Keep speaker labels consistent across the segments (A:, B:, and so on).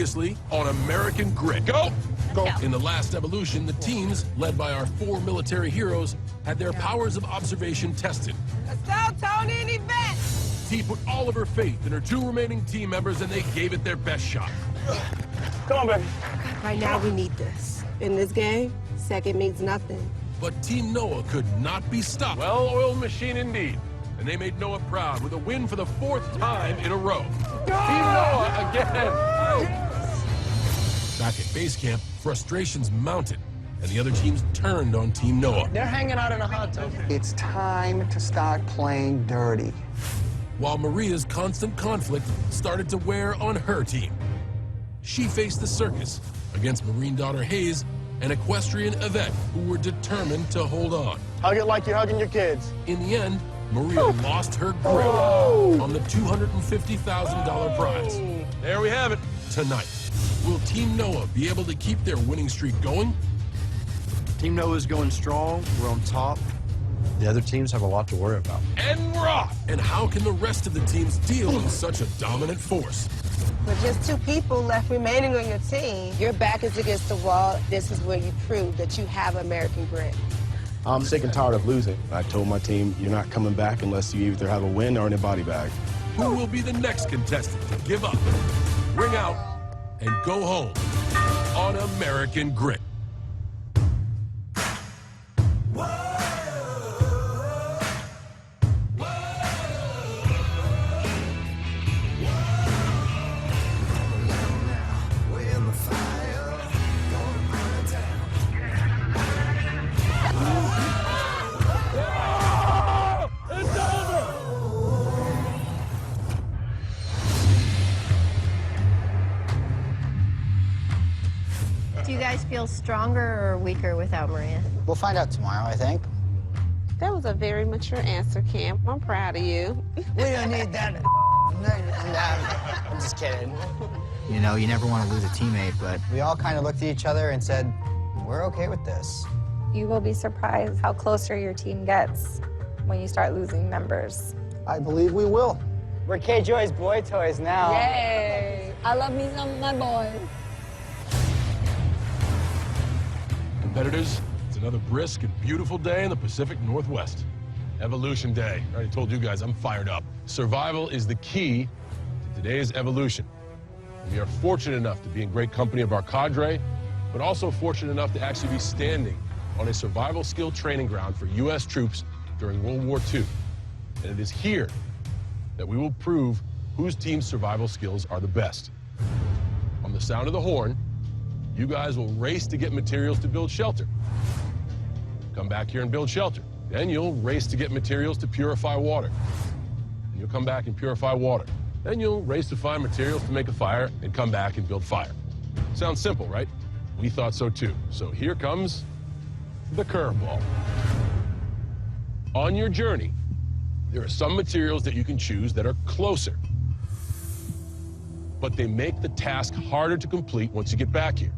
A: Previously on American Grit. Go! In the last evolution, the teams, led by our 4 military heroes, had their powers of observation tested.
B: Let's go, Tony and Yvette!
A: T put all of her faith in her 2 remaining team members, and they gave it their best shot.
C: Come on, baby.
B: Right now, we need this. In this game, second means nothing.
A: But Team Noah could not be stopped. Well-oiled machine indeed. And they made Noah proud with a win for the 4th time in a row. Team Noah again! Back at base camp, frustrations mounted, and the other teams turned on Team Noah.
C: They're hanging out in a hot tub.
D: It's time to start playing dirty.
A: While Maria's constant conflict started to wear on her team. She faced the circus against Marine daughter Hayes and equestrian Yvette, who were determined to hold on.
C: Hug it like you're hugging your kids.
A: In the end, Maria lost her grip on the $250,000 prize. There we have it. Tonight, will Team Noah be able to keep their winning streak going?
E: Team Noah's going strong. We're on top. The other teams have a lot to worry about.
A: And we're off! And how can the rest of the teams deal with such a dominant force?
B: With just 2 people left remaining on your team, your back is against the wall. This is where you prove that you have American grit.
F: I'm sick and tired of losing. I told my team, you're not coming back unless you either have a win or in a body bag.
A: Who will be the next contestant to give up, ring out, and go home on American Grit?
G: Do you guys feel stronger or weaker without Maria?
D: We'll find out tomorrow, I think.
H: That was a very mature answer, Cam. I'm proud of you.
D: We don't need that. I'm just kidding.
I: You know, you never want to lose a teammate, but
D: We all kind of looked at each other and said, we're okay with this.
J: You will be surprised how closer your team gets when you start losing members.
D: I believe we will. We're K-Joy's boy toys now.
J: Yay! I love me some of my boys.
A: Competitors, it's another brisk and beautiful day in the Pacific Northwest. Evolution Day. I already told you guys I'm fired up. Survival is the key to today's evolution. We are fortunate enough to be in great company of our cadre, but also fortunate enough to actually be standing on a survival skill training ground for U.S. troops during World War II. And it is here that we will prove whose team's survival skills are the best. On the sound of the horn, you guys will race to get materials to build shelter. Come back here and build shelter. Then you'll race to get materials to purify water. And you'll come back and purify water. Then you'll race to find materials to make a fire and come back and build fire. Sounds simple, right? We thought so too. So here comes the curveball. On your journey, there are some materials that you can choose that are closer, but they make the task harder to complete once you get back here.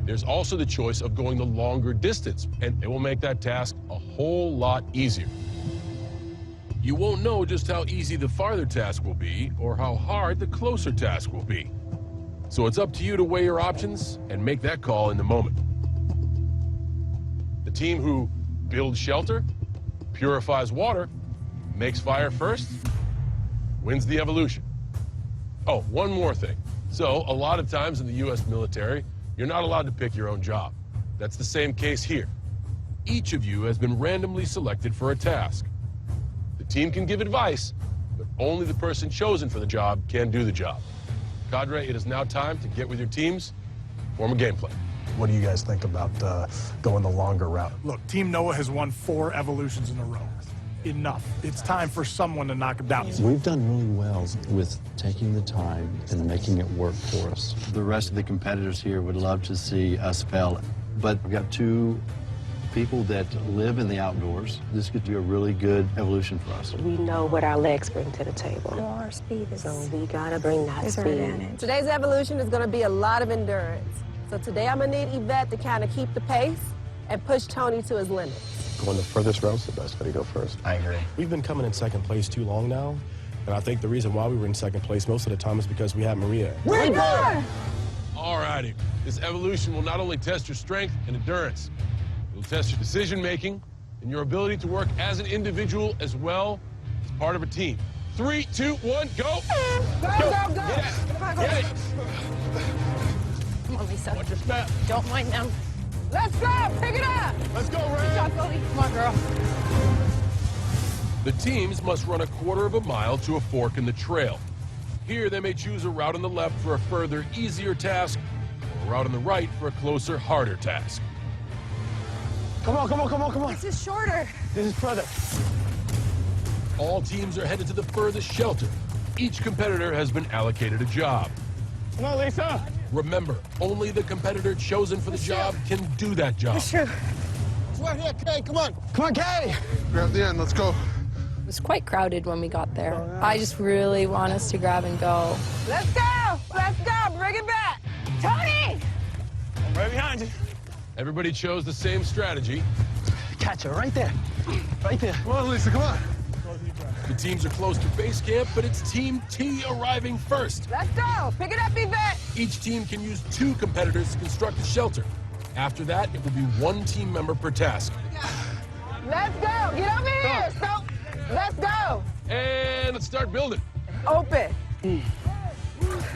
A: There's also the choice of going the longer distance, and it will make that task a whole lot easier. You won't know just how easy the farther task will be or how hard the closer task will be. So it's up to you to weigh your options and make that call in the moment. The team who builds shelter, purifies water, makes fire first, wins the evolution. Oh, one more thing. So a lot of times in the U.S. military, you're not allowed to pick your own job. That's the same case here. Each of you has been randomly selected for a task. The team can give advice, but only the person chosen for the job can do the job. Cadre, it is now time to get with your teams, form a game plan.
F: What do you guys think about going the longer route?
C: Look, Team Noah has won 4 evolutions in a row. Enough. It's time for someone to knock it down.
K: We've done really well with taking the time and making it work for us.
E: The rest of the competitors here would love to see us fail, but we've got 2 people that live in the outdoors. This could be a really good evolution for us.
H: We know what our legs bring to the table.
J: More speed is
H: So we gotta bring that
J: is our
H: speed.
J: advantage.
B: Today's evolution is gonna be a lot of endurance. So today I'm gonna need Yvette to kind of keep the pace and push Tony to his limits.
F: Going the furthest route's the best way to go first.
D: I agree.
F: We've been coming in second place too long now, and I think the reason why we were in second place most of the time is because we had Maria.
B: We won!
A: variety. This evolution will not only test your strength and endurance, it will test your decision-making and your ability to work as an individual as well as part of a team. 3, 2, 1, go!
B: Go, go, go! Come on, go.
A: Get it!
G: Come on, Lisa.
A: Watch your step.
G: Don't mind them.
B: Let's go! Pick it up!
A: Let's go,
G: Good
A: Ray!
G: job, Goldie. Come on, girl.
A: The teams must run a quarter of a mile to a fork in the trail. Here, they may choose a route on the left for a further, easier task, or a route on the right for a closer, harder task.
F: Come on, come on, come on, come on.
B: This is shorter.
F: This is further.
A: All teams are headed to the furthest shelter. Each competitor has been allocated a job.
F: Come on, Lisa.
A: Remember, only the competitor chosen for the job can do that job.
B: It's true.
F: It's right here, Kay. Come on. Come on, Kay.
L: Grab the end. Let's go.
J: It was quite crowded when we got there. I just really want us to grab and go.
B: Let's go! Let's go! Bring it back! Tony!
F: I'm right behind you.
A: Everybody chose the same strategy.
F: Catch her right there. Right there.
L: Come on, Lisa. Come on.
A: The teams are close to base camp, but it's Team T arriving first.
B: Let's go! Pick it up, Yvette!
A: Each team can use 2 competitors to construct a shelter. After that, it will be 1 team member per task.
B: Let's go! Get over here! So, let's go!
A: And let's start building.
B: Open.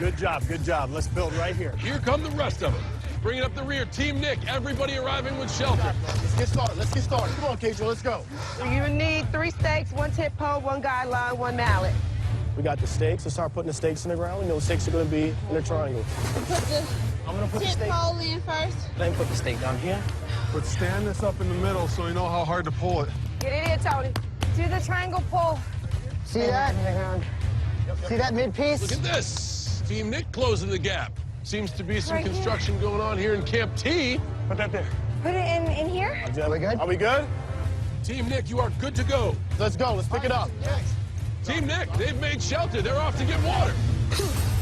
C: Good job, good job. Let's build right here.
A: Here come the rest of them. Bringing up the rear, Team Nick, everybody arriving with shelter.
F: Let's get started. Let's get started. Come on, Keisha. Let's go.
B: You need 3 stakes, 1 tent pole, 1 guideline, 1 mallet.
F: We got the stakes. Let's start putting the stakes in the ground. We know the stakes are going to be in a triangle. I'm going to put the stake.
G: Pole in first.
F: Let me put the stake down here.
L: But stand this up in the middle so we know how hard to pull it.
B: Get it in, Tony. Do the triangle pull.
D: See that? See that mid-piece?
A: Look at this. Team Nick closing the gap. Seems to be some construction going on here in Camp T.
F: Put that there.
B: Put it in here?
F: Are we good? Are we good?
A: Team Nick, you are good to go.
F: Let's go. Let's pick it up.
A: Team Nick, they've made shelter. They're off to get water.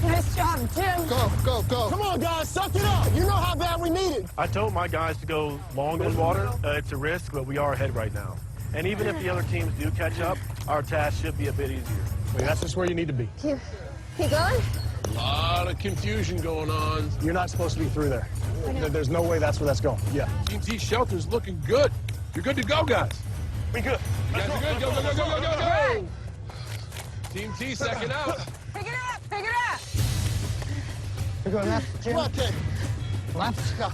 B: Nice job, Tim.
L: Go, go, go.
F: Come on, guys. Suck it up. You know how bad we need it.
C: I told my guys to go long in water. It's a risk, but we are ahead right now. And even if the other teams do catch up, our task should be a bit easier.
F: Wait, that's just where you need to be.
B: Keep going?
A: A lot of confusion going on.
F: You're not supposed to be through there. There's no way that's where that's going. Yeah.
A: Team T shelter's looking good. You're good to go, guys.
F: We good.
A: You guys are good. Go, go, go, go, go, go, go. Team T second out.
B: Pick it up, pick it up.
D: We're going left, Jim.
L: Come on, Kay.
D: Left.
L: Go.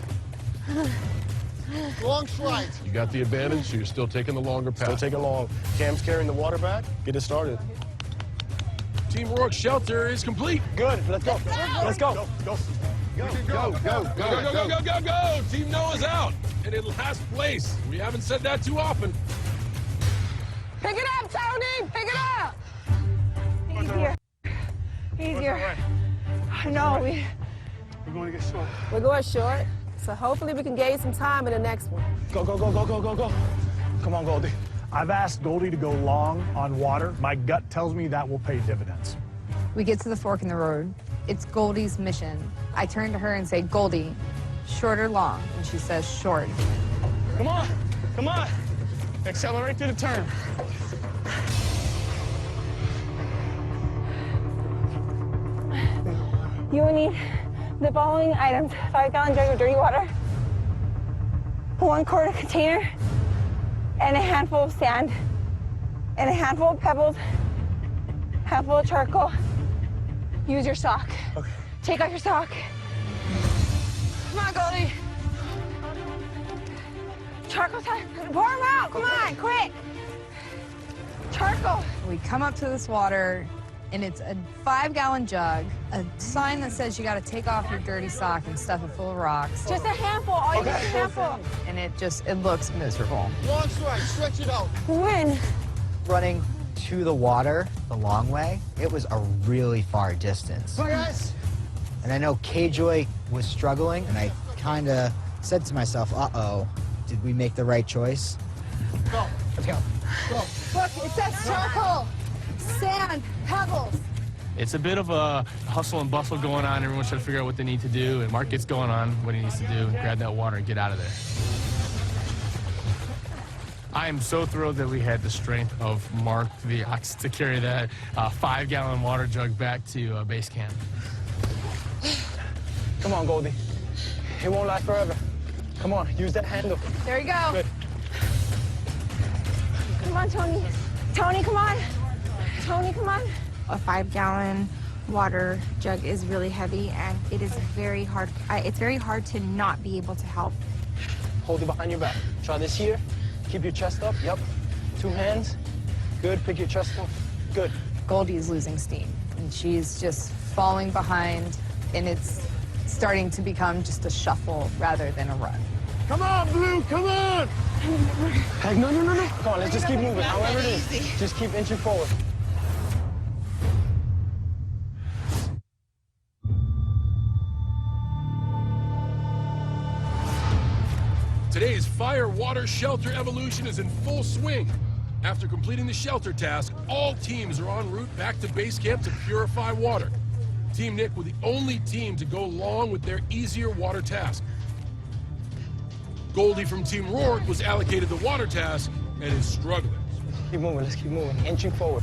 L: Long slide.
A: You got the advantage, so you're still taking the longer path.
F: Still taking long. Cam's carrying the water back. Get it started.
A: Team Rourke's shelter is complete.
F: Good. Let's go. Let's go.
L: Go.
A: Go, go, go, go, go, go, go. Team Noah's out. And in last place. We haven't said that too often.
B: Pick it up, Tony. Pick it up. Easier. Easier. I know.
C: We're going to get short.
B: We're going short, so hopefully we can gain some time in the next one.
F: Go, go, go, go, go, go, go. Come on, Goldie.
C: I've asked Goldie to go long on water. My gut tells me that will pay dividends.
J: We get to the fork in the road. It's Goldie's mission. I turn to her and say, Goldie, short or long? And she says, short.
F: Come on. Come on. Accelerate to the turn.
B: You will need the following items: 5-gallon jug of dirty water, 1-quart container, and a handful of sand, and a handful of pebbles, handful of charcoal. Use your sock.
F: Okay.
B: Take out your sock. Come on, Goldie. Charcoal time. Pour them out. Come on, quick. Charcoal.
J: We come up to this water, and it's a 5-gallon jug, a sign that says you got to take off your dirty sock and stuff it full of rocks.
B: Just a handful. All you need is a handful.
J: And it looks miserable.
L: Long slide. Stretch it out.
B: Win.
I: Running to the water the long way, it was a really far distance.
D: Come on, guys.
I: And I know K-Joy was struggling, and I kind of said to myself, uh-oh, did we make the right choice?
D: Go. Let's go. Go.
B: Look, it says charcoal, sand, pebbles.
M: It's a bit of a hustle and bustle going on. Everyone's trying to figure out what they need to do, and Mark gets going on what he needs to do and grab that water and get out of there. I am so thrilled that we had the strength of Mark the Ox to carry that 5-gallon water jug back to base camp.
F: Come on, Goldie. It won't last forever. Come on, use that handle.
J: There you go.
F: Good.
B: Come on, Tony. Tony, come on. Tony, come on.
N: A 5-gallon water jug is really heavy, and it is very hard. It's very hard to not be able to help.
F: Hold it behind your back. Try this here. Keep your chest up. Yep. 2 hands. Good. Pick your chest up. Good.
J: Goldie is losing steam, and she's just falling behind, and it's starting to become just a shuffle rather than a run.
L: Come on, Blue, come on!
F: Hey, no. Come on, let's just keep moving. However it is, just keep inching forward.
A: Today's fire, water, shelter evolution is in full swing. After completing the shelter task, all teams are en route back to base camp to purify water. Team Nick were the only team to go long with their easier water task. Goldie from Team Rourke was allocated the water task and is struggling.
F: Keep moving, let's keep moving. Inching forward.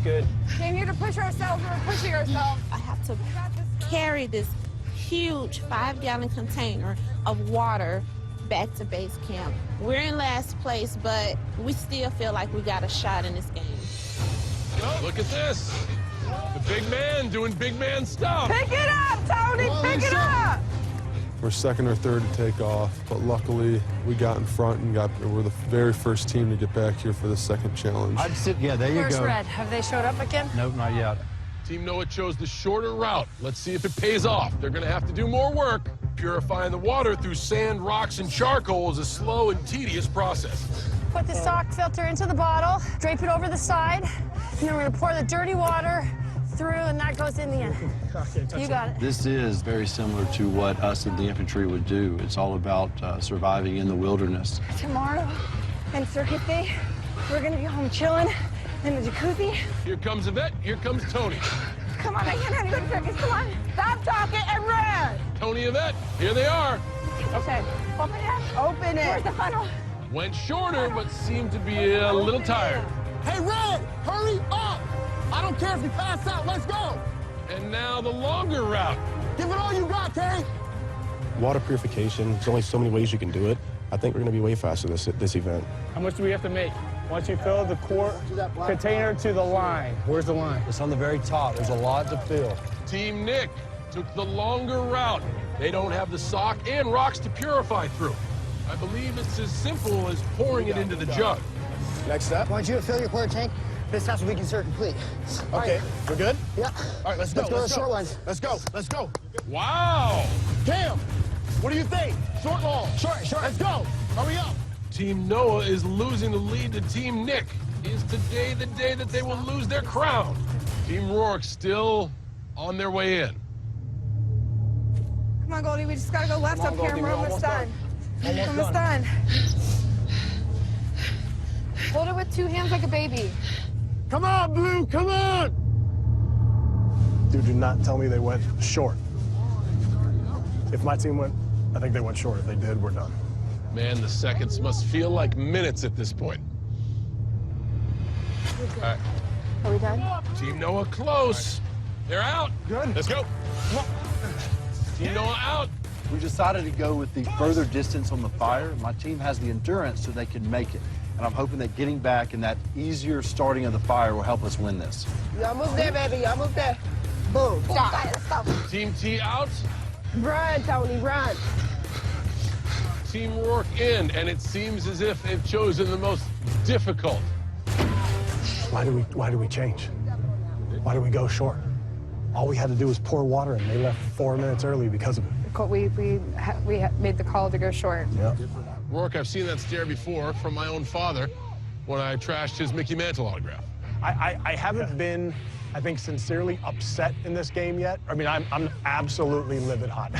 F: Good.
J: Came here to push ourselves, we're pushing ourselves.
H: I have to carry this huge 5-gallon container of water back to base camp. We're in last place, but we still feel like we got a shot in this game.
A: Look at this. The big man doing big man stuff.
B: Pick it up, Tony. Pick it up.
L: We're second or third to take off, but luckily we got in front and we're the very first team to get back here for the second challenge.
E: Yeah, there you
J: Where's
E: go.
J: Red? Have they showed up again?
E: Nope, not yet.
A: Team Noah chose the shorter route. Let's see if it pays off. They're gonna have to do more work. Purifying the water through sand, rocks, and charcoal is a slow and tedious process.
J: Put the sock filter into the bottle, drape it over the side, and then we're gonna pour the dirty water through, and that goes in the end. You got it.
E: This is very similar to what us in the infantry would do. It's all about surviving in the wilderness.
B: Tomorrow and circus day, we're gonna be home chilling in the jacuzzi.
A: Here comes Yvette, here comes Tony.
B: Come on, I can't have you go to circus. Come on. Stop talking and run.
A: Tony, Yvette, here they are.
B: Okay, open it. Open it. Where's the funnel?
A: Went shorter, but seemed to be a little tired.
L: Hey, Red, hurry up! I don't care if you pass out, let's go!
A: And now the longer route.
L: Give it all you got, Kay!
F: Water purification, there's only so many ways you can do it. I think we're gonna be way faster this event. How much do we have to make? Once you fill the quart container to the line. Where's the line?
E: It's on the very top. There's a lot to fill.
A: Team Nick took the longer route. They don't have the sock and rocks to purify through. I believe it's as simple as pouring it into the jug.
F: Next step.
I: I want you to fill your quart tank. This has to be considered complete.
F: Okay, we're good?
I: Yeah.
F: All right, let's go.
I: Let's go to the short one.
F: Let's go.
A: Wow!
F: Cam, what do you think? Short, long? Short. Let's go. Hurry up.
A: Team Noah is losing the lead to Team Nick. Is today the day that they will lose their crown? Team Rourke still on their way in.
J: Come on, Goldie, we just gotta go left up here and we're almost done. Almost done. Hold it with 2 hands like a baby.
L: Come on, Blue, come on!
F: Dude, do not tell me they went short. If my team went, I think they went short. If they did, we're done.
A: Man, the seconds must feel like minutes at this point. All right.
J: Are we done?
A: Team Noah close. They're out.
F: Good.
A: Let's go.
F: Come on.
A: Team Noah out.
E: We decided to go with the further distance on the fire. My team has the endurance so they can make it. And I'm hoping that getting back and that easier starting of the fire will help us win this.
D: Y'all move there, baby. Y'all move there. Boom. Stop.
A: Team T out.
D: Run, Tony, run.
A: Team Rourke in, and it seems as if they've chosen the most difficult.
F: Why do we change? Why do we go short? All we had to do was pour water, and they left 4 minutes early because of it.
J: We made the call to go short.
F: Yeah.
A: Rourke, I've seen that stare before from my own father when I trashed his Mickey Mantle autograph.
F: I haven't been, I think, sincerely upset in this game yet. I mean, I'm absolutely livid hot.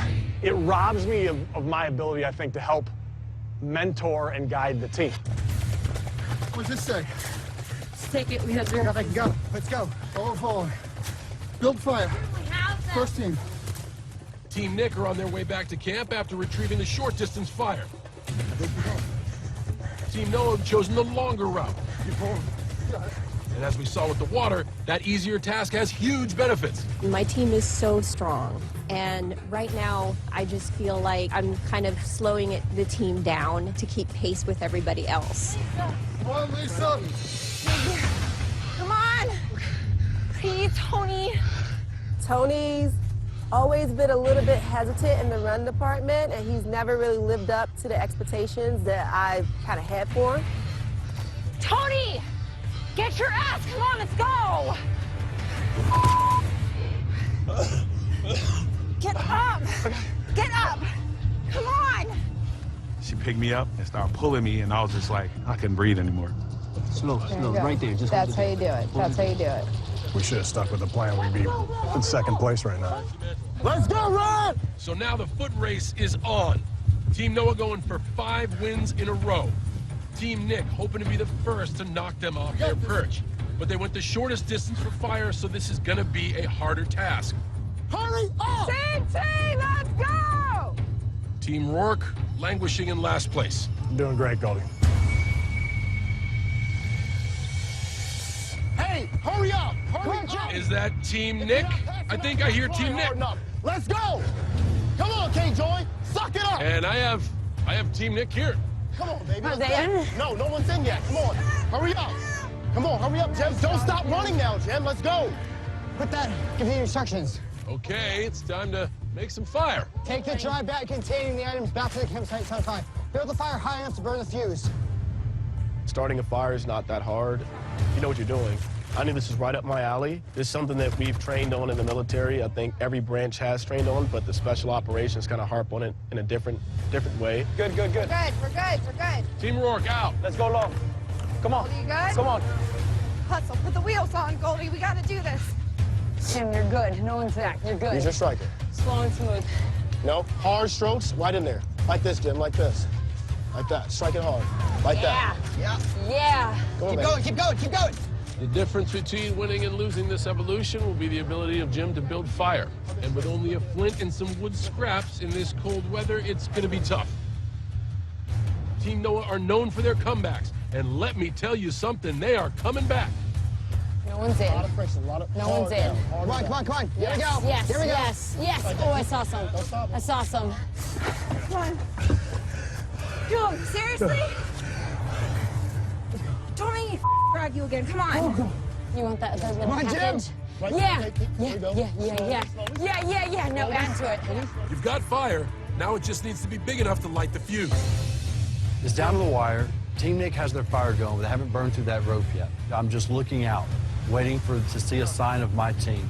F: It robs me of my ability, I think, to help mentor and guide the team.
L: What's this say?
J: Take it, we have zero.
L: Go. Let's go. Forward. Build fire. First team.
A: Team Nick are on their way back to camp after retrieving the short distance fire. Team Noah have chosen the longer route. And as we saw with the water, that easier task has huge benefits.
O: My team is so strong, and right now I just feel like I'm kind of slowing the team down to keep pace with everybody else.
B: Come on! Please, Tony.
P: Tony's always been a little bit hesitant in the run department, and he's never really lived up to the expectations that I kind of had for him.
B: Tony! Get your ass! Come on, let's go! Get up! Get up! Come on!
Q: She picked me up and started pulling me, and I was just like, I couldn't breathe anymore.
I: Slow,
J: Right there. That's how you do it. That's how you do it.
F: We should have stuck with the plan. We'd be in second place right now.
A: Let's go, Ron! So now the foot race is on. Team Noah going for 5 wins in a row. Team Nick hoping to be the first to knock them off their perch. But they went the shortest distance for fire, so this is gonna be a harder task.
B: Hurry up! Team, let's go!
A: Team Rourke languishing in last place.
F: Doing great, Goldie.
R: Hey, hurry up! Hurry up!
A: Is that Team Nick? I think I hear Team Nick.
R: Let's go! Come on, K-Joy! Suck it up!
A: And I have Team Nick here.
R: Come on, baby.
B: Are
R: let's
B: they
R: go.
B: in?
R: No, no one's in yet. Come on. Hurry up. Come on, hurry up, Jem. Don't stop running now, Jem. Let's go.
I: Put that. Give me the instructions.
A: Okay, it's time to make some fire.
I: Take the dry bag containing the items back to the campsite. Sounds fine. Build the fire high enough to burn the fuse.
C: Starting a fire is not that hard. You know what you're doing. I knew this is right up my alley. This is something that we've trained on in the military. I think every branch has trained on, but the special operations kind of harp on it in a different way.
F: Good.
B: We're good.
A: Team Rourke out.
F: Let's go long. Come on.
B: Goldie, you good?
F: Come on.
B: Hustle, put the wheels on, Goldie. We gotta do this. Tim, you're good. No one's back. You're good.
R: Use your striker.
B: Slow and smooth.
R: No, hard strokes right in there. Like this, Jem, like this. Like that. Strike it hard. Like that.
B: Yeah.
R: Come on,
I: Keep going.
A: The difference between winning and losing this evolution will be the ability of Jim to build fire. And with only a flint and some wood scraps in this cold weather, it's gonna be tough. Team Noah are known for their comebacks. And let me tell you something, they are coming back.
B: No one's in.
R: A lot of friction,
B: No one's in.
I: Come on. Here we go.
B: Yes,
I: Here we go.
B: yes. Oh, I saw some. I saw some. Come on. Dude, seriously? Don't make me drag you again. Come on. You want that?
I: Come on, Jim.
B: Yeah. No, add to it.
A: You've got fire, now it just needs to be big enough to light the fuse.
E: It's down to the wire. Team Nick has their fire going, but they haven't burned through that rope yet. I'm just looking out, waiting to see a sign of my team.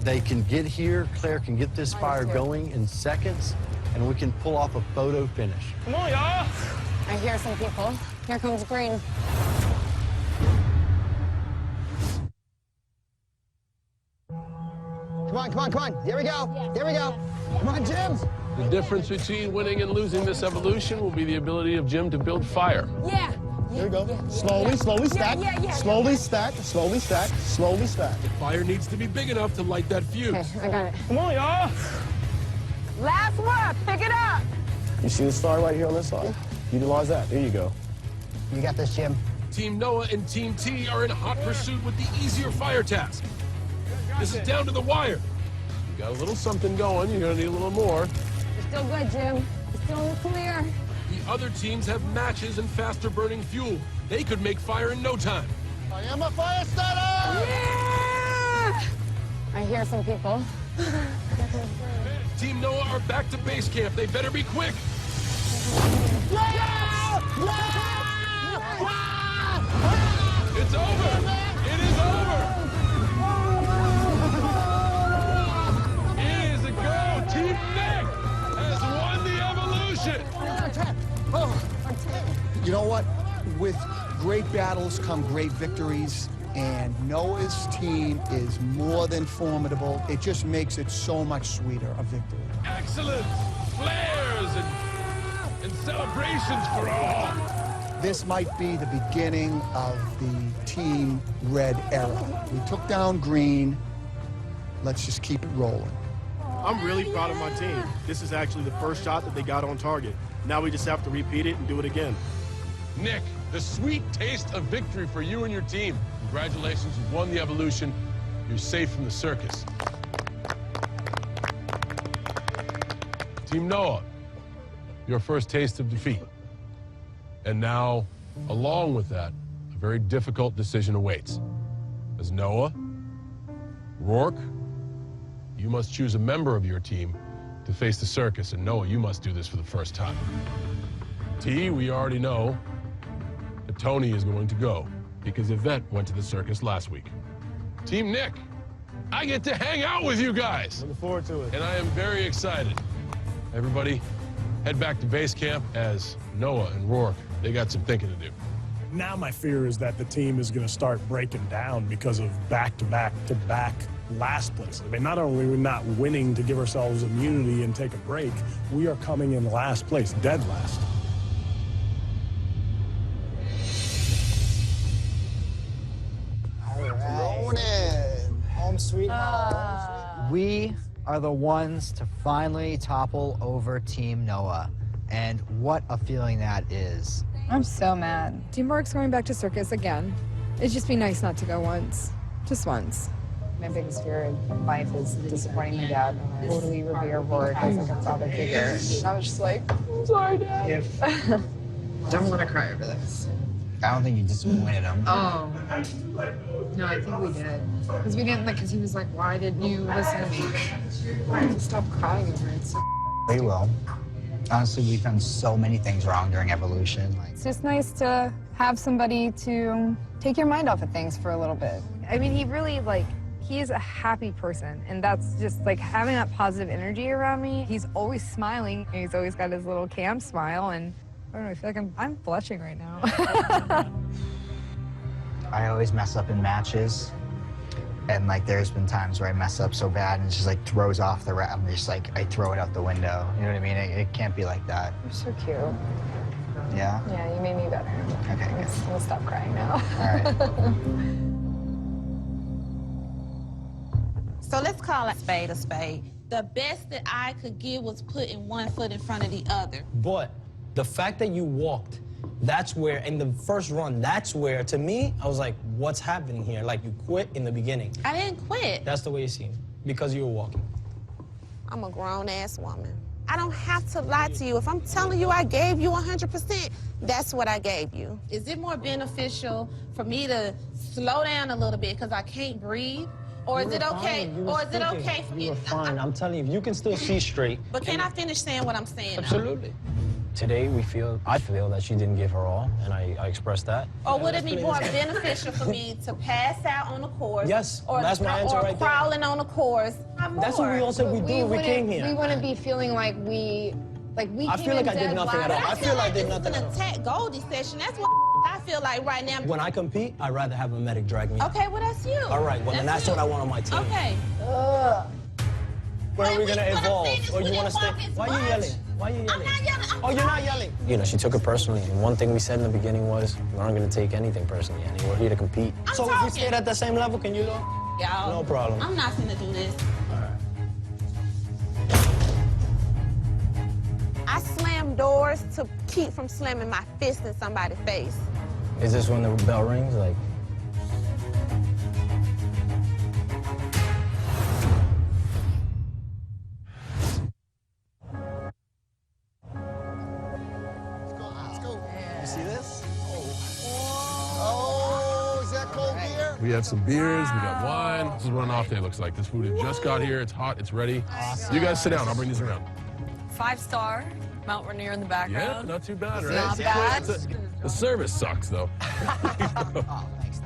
E: They can get here, Claire can get this fire going in seconds, and we can pull off a photo finish.
C: Come on, y'all.
B: I hear some people. Here comes green.
I: Come on. Here we go. Come on, Jim.
A: The difference between winning and losing this evolution will be the ability of Jim to build fire.
B: Yeah.
R: Here we go. Slowly stack. Slowly stack.
A: The fire needs to be big enough to light that fuse.
B: Okay, I got it.
C: Come on, y'all.
B: Last one. Pick it up.
R: You see the star right here on this side? Utilize that. There you go.
I: You got this, Jim.
A: Team Noah and Team T are in hot pursuit with the easier fire task. This is down to the wire. You got a little something going, you're gonna need a little more.
B: You're still good, Jim. You're still in the clear.
A: The other teams have matches and faster burning fuel. They could make fire in no time.
R: I am a fire starter!
B: Yeah! I hear some people.
A: Team Noah are back to base camp. They better be quick. It's over. It is over. It is a go. Team Nick has won the evolution.
S: You know what? With great battles come great victories, and Noah's team is more than formidable. It just makes it so much sweeter, a victory.
A: Excellent. Flares and celebrations for all.
S: This might be the beginning of the Team Red era. We took down Green. Let's just keep it rolling.
C: I'm really proud of my team. This is actually the first shot that they got on target. Now we just have to repeat it and do it again.
A: Nick, the sweet taste of victory for you and your team. Congratulations, you've won the evolution. You're safe from the circus. Team Noah, your first taste of defeat. And now, along with that, a very difficult decision awaits. As Noah, Rourke, you must choose a member of your team to face the circus, and Noah, you must do this for the first time. T, we already know that Tony is going to go because Yvette went to the circus last week. Team Nick, I get to hang out with you guys.
C: Looking forward to it.
A: And I am very excited. Everybody, head back to base camp as Noah and Rourke, they got some thinking to do.
F: Now my fear is that the team is going to start breaking down because of back-to-back-to-back last place. I mean, not only are we not winning to give ourselves immunity and take a break, we are coming in last place, dead last.
I: Home sweet home. We are the ones to finally topple over Team Noah. And what a feeling that is.
T: I'm so mad. Team Rourke's going back to circus again. It'd just be nice not to go once. Just once. My biggest fear in life is disappointing my dad. I totally revere Rourke as like a father figure. I was just like, I'm sorry, Dad. Don't want to cry over this.
I: I don't think you disappointed him.
T: Oh. No, I think we did. Because we didn't, like, because he was like, why didn't you listen to me? I just stop crying over it.
I: We will. Honestly, we've done so many things wrong during evolution.
T: It's just nice to have somebody to take your mind off of things for a little bit. I mean, he really, like, he is a happy person, and that's just, like, having that positive energy around me. He's always smiling. He's always got his little cam smile, and I don't know, I feel like I'm blushing right now.
I: I always mess up in matches. And like, there's been times where I mess up so bad and it's just like throws off the I'm just like, I throw it out the window. You know what I mean? It can't be like that.
T: You're so cute.
I: Yeah?
T: Yeah, you made me better.
I: Okay, good.
T: We'll stop crying now.
I: All right.
H: So let's call a spade a spade. The best that I could give was putting one foot in front of the other.
U: But the fact that you walked, that's where, in the first run, that's where, to me, I was like, what's happening here? Like, you quit in the beginning.
H: I didn't quit.
U: That's the way it seemed, because you were walking.
H: I'm a grown-ass woman. I don't have to lie to you. If I'm telling you I gave you 100%, that's what I gave you. Is it more beneficial for me to slow down a little bit because I can't breathe? Or is it okay? Or is it okay for me?
U: You were fine. I'm telling you, you can still see straight.
H: But can I finish saying what I'm saying now?
U: Absolutely. Today, I feel that she didn't give her all, and I expressed that.
H: Or would it be more beneficial for me to pass out on the course?
U: Yes,
H: or
U: that's my answer right there.
H: Or crawling on the course?
U: That's what we all said we do. We came here.
T: We wouldn't be feeling like we
U: I feel like I did nothing at all. I feel like I did nothing at all.
H: This is an attack Goldie session. That's what I feel like right now.
U: When I compete, I'd rather have a medic drag me.
H: Okay, well, that's you.
U: All right, well, then that's what I want on my team.
H: Okay.
U: When are we gonna evolve? Or you wanna stay? Why are you yelling? Why are you yelling?
H: I'm not yelling.
U: Oh, you're not yelling. You know, she took it personally. And one thing we said in the beginning was, we aren't gonna take anything personally, and we're here to compete. So if we stayed at the same level, can you look?
H: Yeah.
U: No problem.
H: I'm not gonna do this. I slam doors to keep from slamming my fist in somebody's face.
U: Is this when the bell rings? Like,
S: You see this? Oh, is that cold beer?
A: We have some beers, we got wine. This is what an off day looks like. This food has just got here, it's hot, it's ready.
S: Awesome.
A: You guys sit down, I'll bring these around.
V: 5-star, Mount Rainier in the background.
A: Yeah, not too bad, right?
V: Not bad.
A: The service sucks, though.
I: Oh, thanks.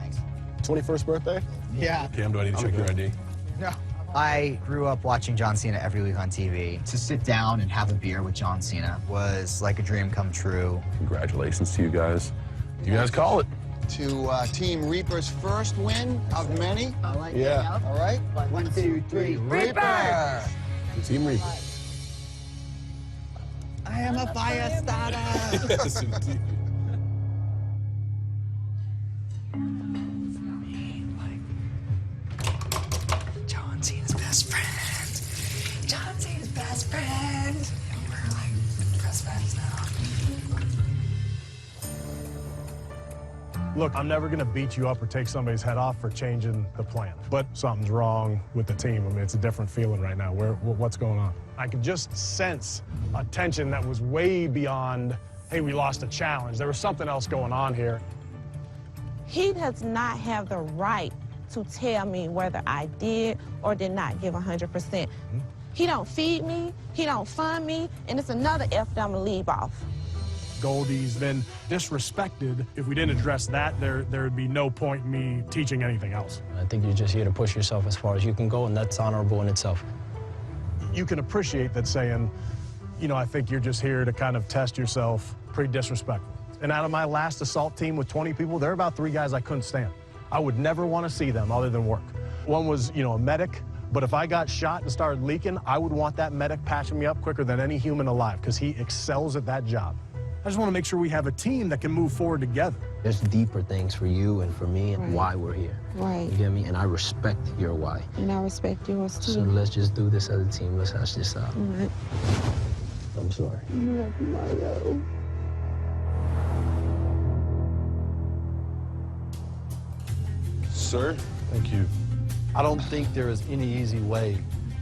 C: 21st birthday?
I: Yeah.
A: Cam, do I need to check your ID?
I: No. I grew up watching John Cena every week on TV. To sit down and have a beer with John Cena was like a dream come true.
A: Congratulations to you guys. You guys call it.
S: To Team Reaper's first win of many.
I: I like
A: Yeah.
S: All right? 1, 2, 3. Reaper!
A: Team Reaper.
I: I am a fire starter.
A: Yes, indeed.
I: John Cena's best friend. John Cena's best friend. We're like best friends now.
F: Look, I'm never going to beat you up or take somebody's head off for changing the plan. But something's wrong with the team. I mean, it's a different feeling right now. What's going on? I could just sense a tension that was way beyond, hey, we lost a challenge. There was something else going on here.
H: He does not have the right to tell me whether I did or did not give 100%. He don't feed me, he don't fund me, and it's another F that I'm gonna leave off.
F: Goldie's been disrespected. If we didn't address that, there'd be no point in me teaching anything else.
U: I think you're just here to push yourself as far as you can go, and that's honorable in itself.
F: You can appreciate that saying, you know, I think you're just here to kind of test yourself. Pretty disrespectful. And out of my last assault team with 20 people, there are about 3 guys I couldn't stand. I would never want to see them other than work. One was, you know, a medic, but if I got shot and started leaking, I would want that medic patching me up quicker than any human alive because he excels at that job. I just want to make sure we have a team that can move forward together.
U: There's deeper things for you and for me and why we're here.
H: Right.
U: You get me? And I respect your why.
H: And I respect yours too.
U: So let's just do this as a team. Let's hash this out.
H: All right.
U: I'm sorry.
H: Mario.
L: Sir?
E: Thank you. I don't think there is any easy way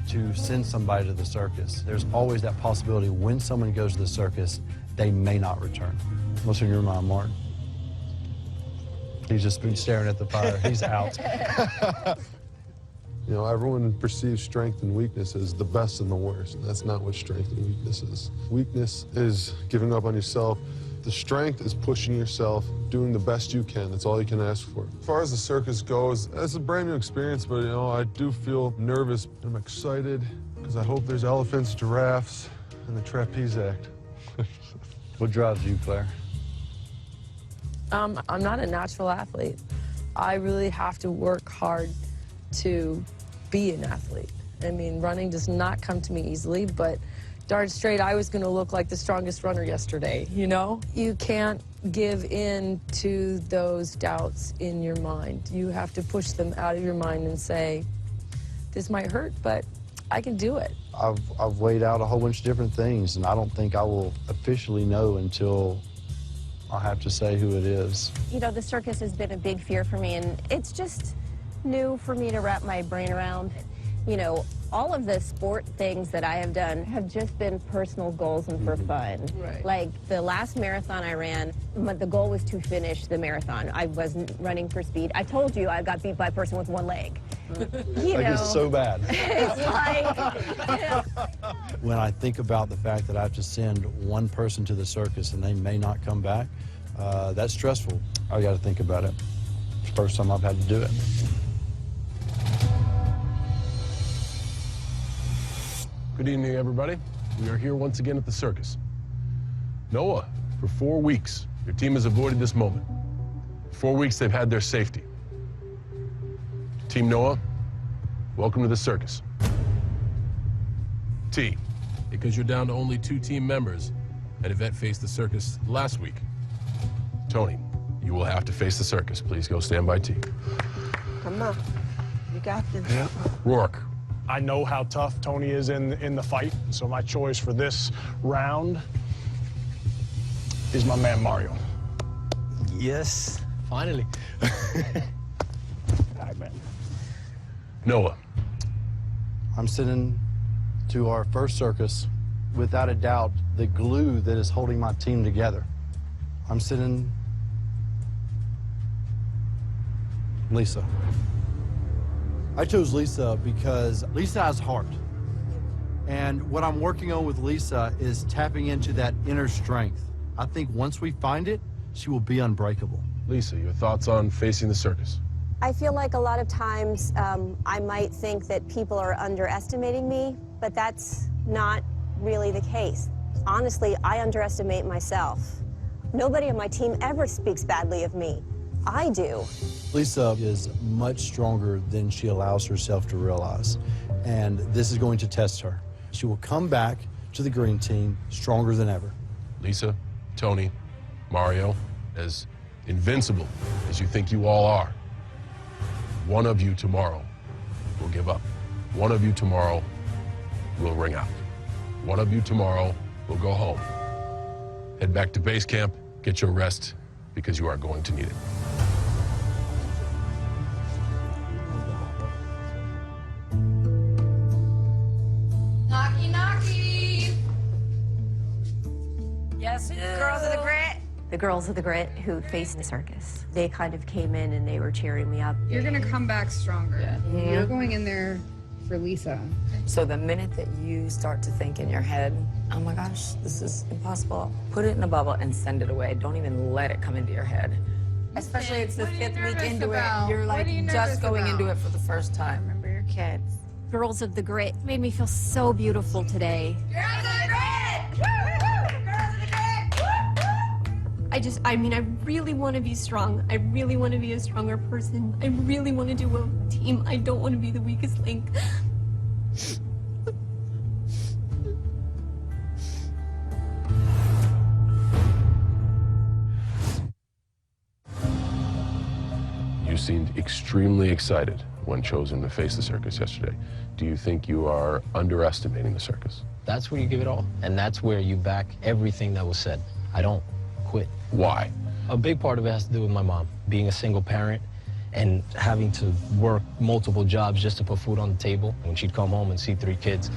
E: to send somebody to the circus. There's always that possibility when someone goes to the circus, they may not return. What's in your mind, Martin? He's just been staring at the fire. He's out.
L: You know, everyone perceives strength and weakness as the best and the worst. And that's not what strength and weakness is. Weakness is giving up on yourself. The strength is pushing yourself, doing the best you can. That's all you can ask for. As far as the circus goes, it's a brand new experience, but, you know, I do feel nervous. I'm excited because I hope there's elephants, giraffes, and the trapeze act.
E: What drives you, Claire?
V: I'm not a natural athlete. I really have to work hard to be an athlete. I mean, running does not come to me easily, but darn straight, I was going to look like the strongest runner yesterday, you know? You can't give in to those doubts in your mind. You have to push them out of your mind and say, this might hurt, but I can do it.
E: I've weighed out a whole bunch of different things, and I don't think I will officially know until I have to say who it is.
O: You know, the circus has been a big fear for me, and it's just new for me to wrap my brain around. You know, all of the sport things that I have done have just been personal goals and for fun.
V: Right.
O: Like the last marathon I ran, the goal was to finish the marathon. I wasn't running for speed. I told you I got beat by a person with one leg. You know,
E: it's so bad.
O: It's like, you know.
E: When I think about the fact that I have to send one person to the circus and they may not come back, that's stressful. I got to think about it. It's the first time I've had to do it.
A: Good evening, everybody. We are here once again at the circus. Noah, for 4 weeks, your team has avoided this moment. 4 weeks, they've had their safety. Team Noah, welcome to the circus. T, because you're down to only 2 team members, and Yvette faced the circus last week. Tony, you will have to face the circus. Please go stand by T.
V: Come on. You got this.
A: Yeah. Rourke.
F: I know how tough Tony is in the fight, so my choice for this round is my man Mario.
U: Yes, finally.
F: All right, man.
A: Noah.
E: I'm sending to our first circus, without a doubt, the glue that is holding my team together. I'm sending Lisa. I chose Lisa because Lisa has heart. And what I'm working on with Lisa is tapping into that inner strength. I think once we find it, she will be unbreakable.
A: Lisa, your thoughts on facing the circus?
O: I feel like a lot of times I might think that people are underestimating me, but that's not really the case. Honestly, I underestimate myself. Nobody on my team ever speaks badly of me. I do.
E: Lisa is much stronger than she allows herself to realize, and this is going to test her. She will come back to the green team stronger than ever.
A: Lisa, Tony, Mario, as invincible as you think you all are, one of you tomorrow will give up. One of you tomorrow will ring out. One of you tomorrow will go home. Head back to base camp, get your rest, because you are going to need it.
V: Yes,
O: Girls of the Grit. The girls of the Grit who faced the circus. They kind of came in and they were cheering me up.
T: You're gonna come back stronger.
V: Yeah.
T: You're going in there for Lisa.
V: So the minute that you start to think in your head, oh my gosh, this is impossible, put it in a bubble and send it away. Don't even let it come into your head. Especially it's the 5th week into it. You're like just going into it for the first time.
O: Remember your kids. Girls of the Grit made me feel so beautiful today.
B: Girls of the Grit! Girls of the Grit!
O: I mean, I really want to be strong. I really want to be a stronger person. I really want to do well with the team. I don't want to be the weakest link.
A: You seemed extremely excited when chosen to face the circus yesterday. Do you think you are underestimating the circus?
G: That's where you give it all, and that's where you back everything that was said. I don't quit.
A: Why?
G: A big part of it has to do with my mom, being a single parent and having to work multiple jobs just to put food on the table. When she'd come home and see 3 kids,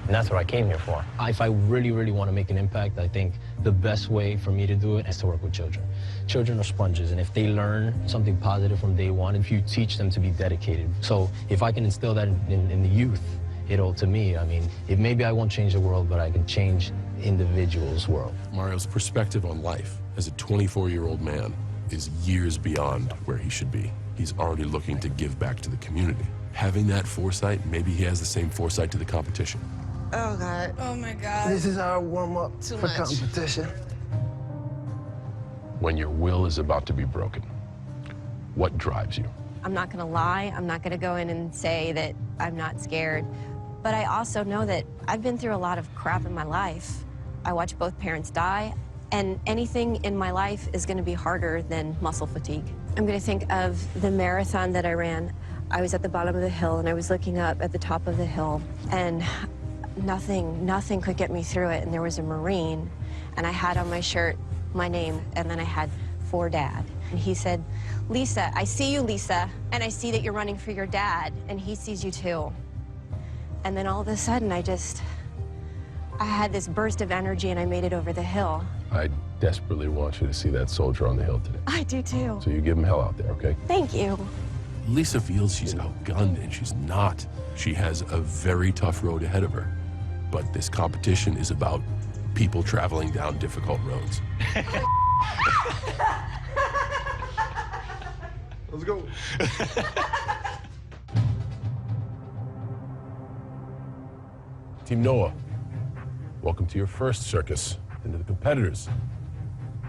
G: and that's what I came here for. If I really, really want to make an impact, I think the best way for me to do it is to work with children. Children are sponges, and if they learn something positive from day one, if you teach them to be dedicated. So if I can instill that in the youth, it'll, to me, I mean, maybe I won't change the world, but I can change individuals' world.
A: Mario's perspective on life as a 24-year-old man is years beyond where he should be. He's already looking to give back to the community. Having that foresight, maybe he has the same foresight to the competition.
D: Oh, God.
T: Oh, my God.
D: This is our warm-up
T: Too
D: for
T: much.
D: competition.
A: When your will is about to be broken, what drives you?
O: I'm not going to lie. I'm not going to go in and say that I'm not scared. But I also know that I've been through a lot of crap in my life. I watched both parents die, and anything in my life is going to be harder than muscle fatigue. I'm going to think of the marathon that I ran. I was at the bottom of the hill, and I was looking up at the top of the hill, and nothing could get me through it. And there was a Marine, and I had on my shirt my name, and then I had for Dad. And he said, Lisa, I see you, Lisa, and I see that you're running for your dad, and he sees you too. And then all of a sudden, I had this burst of energy, and I made it over the hill.
A: I desperately want you to see that soldier on the hill today.
O: I do too.
A: So you give him hell out there, okay?
O: Thank you.
A: Lisa feels she's outgunned, and she's not. She has a very tough road ahead of her. But this competition is about people traveling down difficult roads.
L: Let's go.
A: Team Noah, welcome to your first circus, and to the competitors.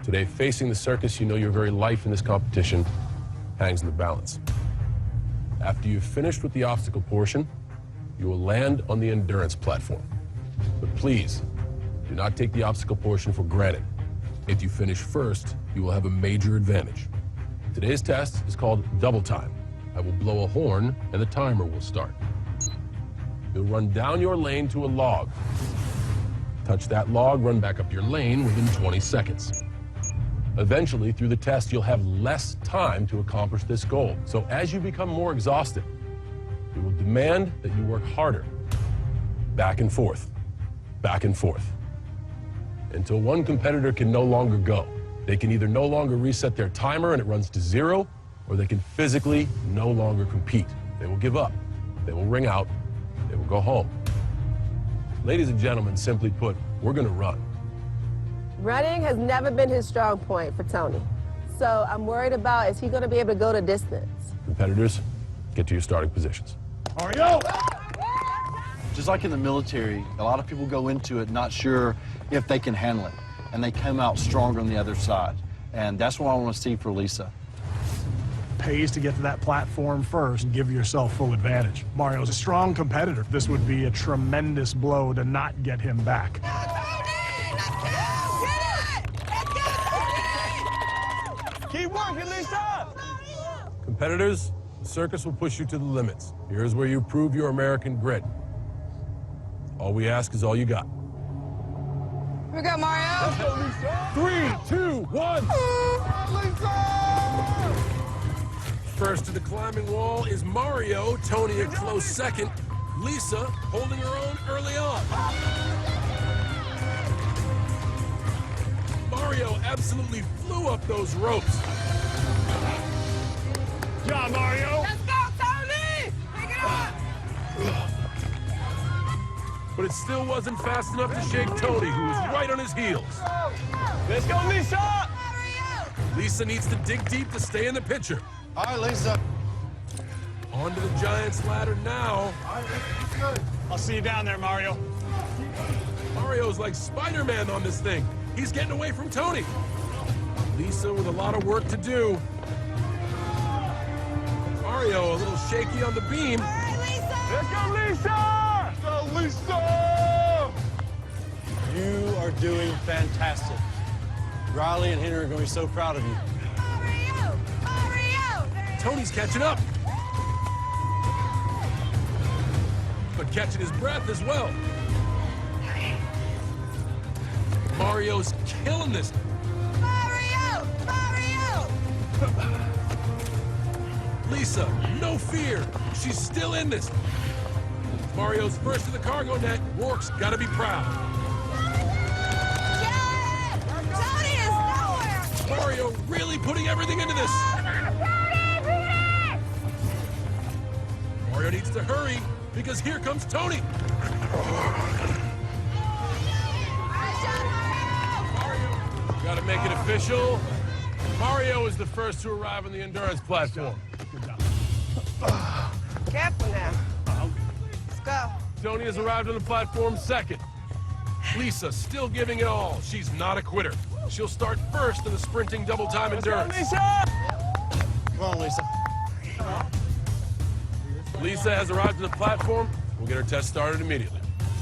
A: Today, facing the circus, you know your very life in this competition hangs in the balance. After you've finished with the obstacle portion, you will land on the endurance platform. But please, do not take the obstacle portion for granted. If you finish first, you will have a major advantage. Today's test is called double time. I will blow a horn, and the timer will start. You'll run down your lane to a log. Touch that log, run back up your lane within 20 seconds. Eventually, through the test, you'll have less time to accomplish this goal. So as you become more exhausted, we will demand that you work harder. Back and forth, until one competitor can no longer go. They can either no longer reset their timer and it runs to 0, or they can physically no longer compete. They will give up, they will ring out, they will go home. Ladies and gentlemen, simply put, we're gonna run.
P: Running has never been his strong point for Tony. So I'm worried about, is he going to be able to go the distance?
A: Competitors, get to your starting positions.
E: Mario! Just like in the military, a lot of people go into it not sure if they can handle it, and they come out stronger on the other side. And that's what I want to see for Lisa.
F: Pays to get to that platform first and give yourself full advantage. Mario's a strong competitor. This would be a tremendous blow to not get him back.
R: Keep working, Lisa!
A: Competitors, the circus will push you to the limits. Here's where you prove your American grit. All we ask is all you got.
T: Here we go, Mario.
R: Let's go, Lisa!
A: 3, 2, 1.
R: Lisa!
A: First to the climbing wall is Mario, Tony a close second, Lisa holding her own early on. absolutely flew up those ropes.
F: Good job, Mario.
J: Let's go, Tony! Pick it up!
A: But it still wasn't fast enough to shake Tony, who was right on his heels.
F: Let's go, Lisa!
A: Lisa needs to dig deep to stay in the picture.
E: All right, Lisa.
A: Onto the Giants ladder now.
F: I'll see you down there, Mario.
A: Mario's like Spider-Man on this thing. He's getting away from Tony. Lisa with a lot of work to do. Mario a little shaky on the beam.
J: All right, Lisa!
F: Let's go, Lisa!
L: Go, Lisa!
E: You are doing fantastic. Riley and Henry are going to be so proud of you.
J: Mario! Mario!
A: Tony's catching up. But catching his breath as well. Mario's killing this.
J: Mario! Mario!
A: Lisa, no fear. She's still in this. Mario's first to the cargo net. Rourke's got to be proud.
J: Tony is nowhere!
A: Mario really putting everything into this. Mario needs to hurry because here comes Tony. Got to make it official. Mario is the first to arrive on the endurance platform.
P: Careful now. Let's go.
A: Tony has arrived on the platform second. Lisa still giving it all. She's not a quitter. She'll start first in the sprinting double-time endurance.
F: Lisa!
E: Come on, Lisa.
A: Lisa has arrived on the platform. We'll get her test started immediately.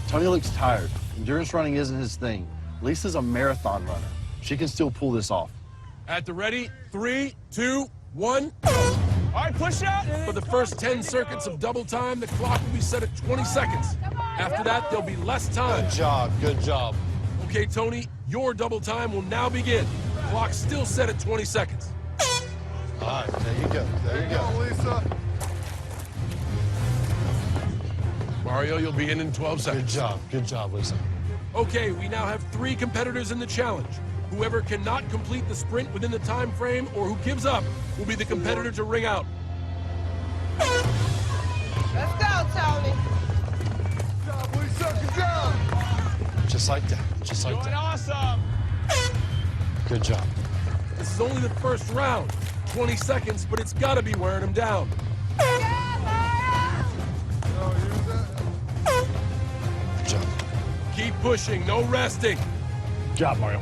E: Tony looks tired. Endurance running isn't his thing. Lisa's a marathon runner. She can still pull this off.
A: At the ready, 3, 2, 1.
F: All right, push out.
A: For the first 10 circuits of double time, the clock will be set at 20 seconds. After that, there'll be less time.
E: Good job, good job.
A: Okay, Tony, your double time will now begin. Clock's still set at 20 seconds.
E: All right, there you go. There you go.
L: Lisa.
A: Mario, you'll be in 12 seconds.
E: Good job, Lisa.
A: Okay, we now have 3 competitors in the challenge. Whoever cannot complete the sprint within the time frame or who gives up will be the competitor to ring out.
P: Let's go, Tony.
L: Good job, Lisa. Good job.
E: Just like that, just like
F: Doing
E: that.
F: awesome.
E: Good job.
A: This is only the first round. 20 seconds, but it's got to be wearing him down.
L: No, use that.
E: Good job.
A: Keep pushing, no resting.
F: Good job, Mario.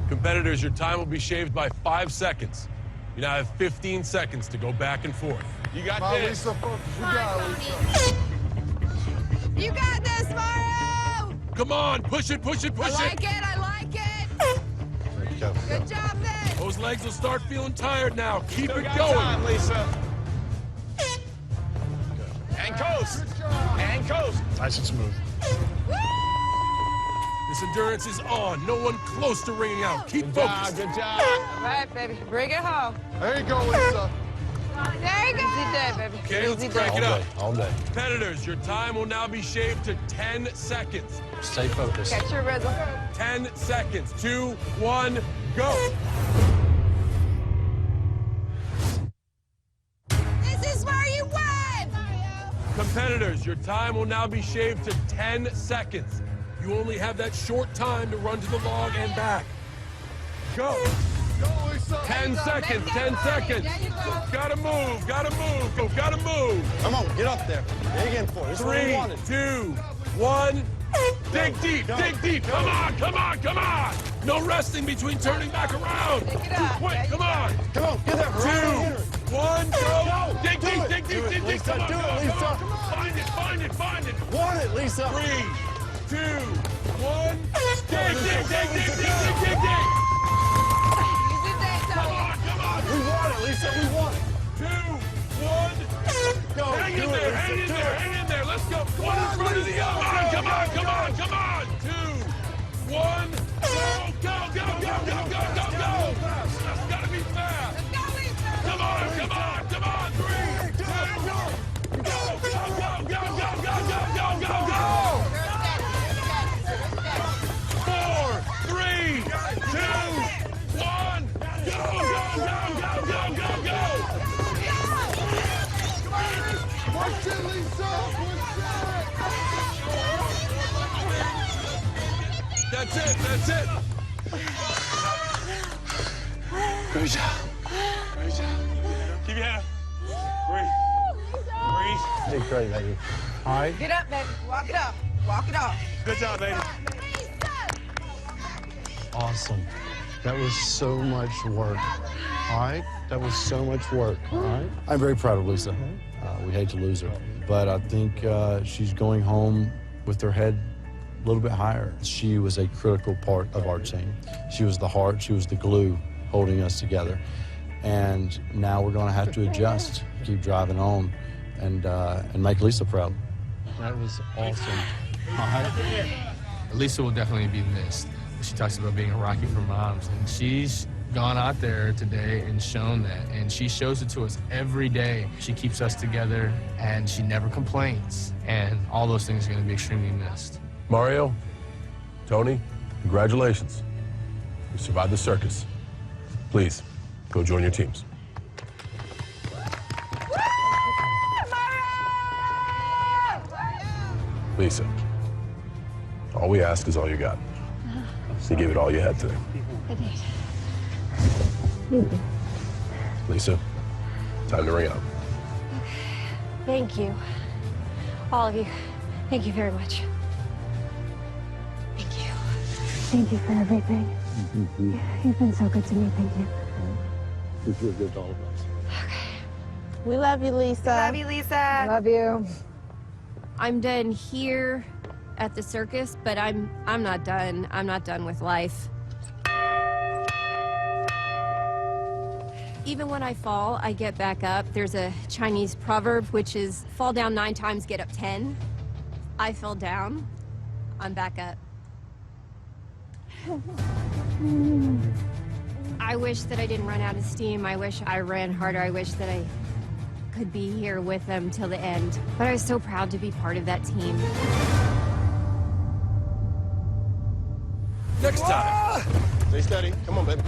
A: Competitors, your time will be shaved by 5 seconds. You now have 15 seconds to go back and forth.
F: You got
L: Come on,
F: this.
L: Lisa. Focus. You got it, Lisa.
J: You got this, Mario!
A: Come on, push it, push it, push
J: I
A: it.
J: like it, I like it!
E: There you go.
J: Good job, then!
A: Those legs will start feeling tired now. Keep
F: Still
A: it
F: got
A: going.
F: time, Lisa. And coast. And coast. Nice and smooth.
A: This endurance is on. No one close to ringing out. Keep
F: Good
A: focused.
F: job, good job.
J: All right, baby, bring it home.
L: There you go, Lisa.
J: There you go! Easy day, baby.
A: Okay, let's
J: Easy
A: crank
J: day.
A: it up.
E: All day.
A: Competitors, your time will now be shaved to 10 seconds.
E: Stay focused.
J: Catch your rhythm.
A: 10 seconds. 2, 1, go.
J: This is where you win!
A: Competitors, your time will now be shaved to 10 seconds. You only have that short time to run to the log and back. Go.
L: Go, Lisa.
A: 10 seconds, 10 seconds. Gotta move, gotta move, go, gotta move.
E: Come on, get up there. Dig in for it. This is what we
A: 3,
E: wanted.
A: 2, 1. Dig deep, dig deep. Come on, come on, come on. No resting between turning back around.
J: Pick it up.
A: Quick, come on.
E: Come on, get there.
A: 2, 1, go. Dig
E: Do
A: deep,
E: it.
A: dig
E: Do
A: deep,
E: it,
A: dig deep.
E: Lisa.
A: Come on,
E: Do it,
A: come on,
E: Lisa.
A: come on, come on. Find it, find it, find it.
E: Want it, Lisa.
A: 3, 2, 1. Dig, dig, dig, dig, dig, dig, dig, dig.
J: Easy day,
A: Come
J: Tony.
A: on, come on.
E: We want it, Lisa. We want it.
A: 2, 1.
E: Go.
A: Hang in
E: Do it,
A: there,
E: Lisa.
A: hang in
E: Do
A: there,
E: it.
A: hang in there. Let's go. One in front of the other. Come on, come on, come on. 2, 1. Go, go, go, go, go, go, go, go. That's gotta be fast.
J: Let's go, Lisa!
A: Come on, come on, come on. 3, 2, go, go, go, go, go, go, go, go, go, go. 4, 3, 2, That's it. That's it.
L: Great job.
Q: Great job. Keep your head up. Breathe. Breathe.
E: Hey, great, baby. All right.
D: Get up, baby. Walk it off. Walk it off.
Q: Good job, baby.
E: Awesome. That was so much work. All right? That was so much work. All right? I'm very proud of Lisa. We hate to lose her. But I think she's going home with her head a little bit higher. She was a critical part of our team. She was the heart, she was the glue holding us together. And now we're going to have to adjust, keep driving on, and make Lisa proud.
K: That was awesome. Lisa will definitely be missed. She talks about being a Rocky for moms, and she's gone out there today and shown that, and she shows it to us every day. She keeps us together, and she never complains, and all those things are going to be extremely missed.
A: Mario, Tony, congratulations. You survived the circus. Please, go join your teams. Lisa, all we ask is all you got. You gave it all you had today. Lisa, time to ring out.
N: Thank you. All of you. Thank you very much. Thank you. Thank you for everything. You've been so good to me. Thank you.
E: You feel good to all of us.
P: We love you, Lisa.
N: Love you, Lisa.
T: Love you.
N: I'm done here at the circus, but I'm not done. I'm not done with life. Even when I fall, I get back up. There's a Chinese proverb, which is fall down 9 times, get up 10. I fell down, I'm back up. I wish that I didn't run out of steam. I wish I ran harder. I wish that I could be here with them till the end. But I was so proud to be part of that team.
A: Next time.
R: Stay steady. Come on, baby.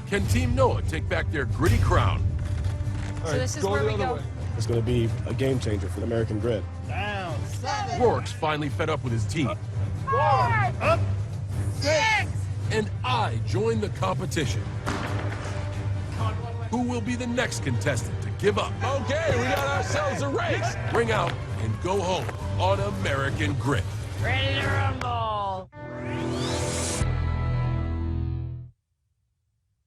A: Can Team Noah take back their gritty crown?
R: All right,
N: this is where we go.
C: It's going to be a game changer for the American grid.
D: Down. 7.
A: Rourke's finally fed up with his team.
D: 4. Up. 6.
A: And I join the competition. Who will be the next contestant to give up? Okay, we got ourselves a race. Ring out and go home on American Grit.
D: Ready to rumble.